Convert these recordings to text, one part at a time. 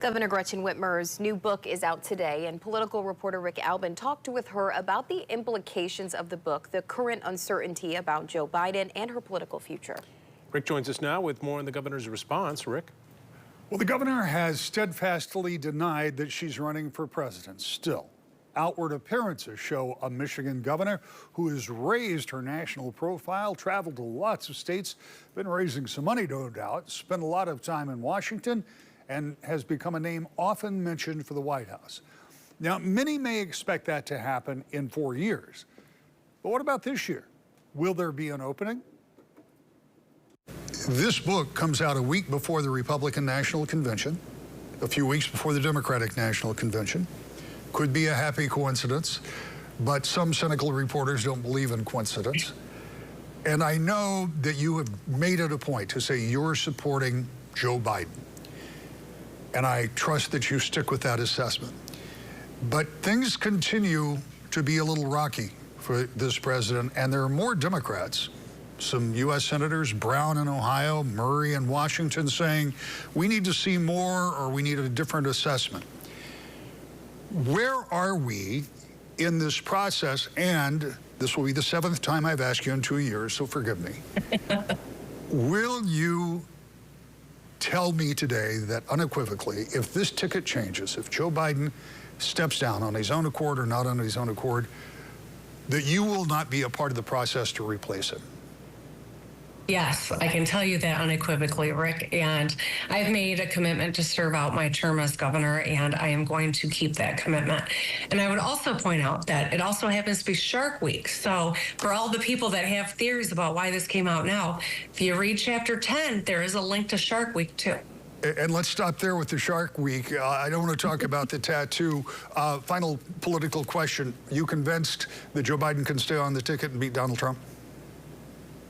Governor Gretchen Whitmer's new book is out today, and political reporter Rick Albin talked with her about the implications of the book, the current uncertainty about Joe Biden and her political future. Rick joins us now with more on the governor's response. Rick? Well, the governor has steadfastly denied that she's running for president. Still, outward appearances show a Michigan governor who has raised her national profile, traveled to lots of states, been raising some money, no doubt, spent a lot of time in Washington, and has become a name often mentioned for the White House. Now, many may expect that to happen in 4 years. But what about this year? Will there be an opening? This book comes out a week before the Republican National Convention, a few weeks before the Democratic National Convention. Could be a happy coincidence, but some cynical reporters don't believe in coincidence. And I know that you have made it a point to say you're supporting Joe Biden. And I trust that you stick with that assessment. But things continue to be a little rocky for this president, and there are more Democrats, some U.S. senators, Brown in Ohio, Murray in Washington, saying we need to see more or we need a different assessment. Where are we in this process? And this will be the 7th time I've asked you in 2 years, so forgive me. Will you tell me today that unequivocally, if this ticket changes, if Joe Biden steps down on his own accord or not on his own accord, that you will not be a part of the process to replace him? Yes, I can tell you that unequivocally, Rick, and I've made a commitment to serve out my term as governor, and I am going to keep that commitment. And I would also point out that it also happens to be Shark Week. So for all the people that have theories about why this came out now, if you read chapter 10, there is a link to Shark Week too. And let's stop there with the Shark Week. I don't want to talk about the tattoo. Final political question. You convinced that Joe Biden can stay on the ticket and beat Donald Trump?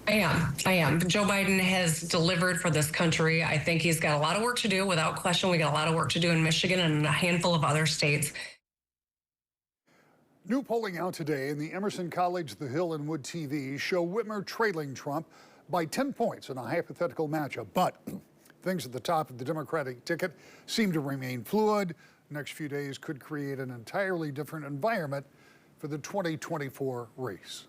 I am. Joe Biden has delivered for this country. I think he's got a lot of work to do. Without question, we got a lot of work to do in Michigan and a handful of other states. New polling out today in the Emerson College, The Hill, and Wood TV show Whitmer trailing Trump by 10 points in a hypothetical matchup. But things at the top of the Democratic ticket seem to remain fluid. The next few days could create an entirely different environment for the 2024 race.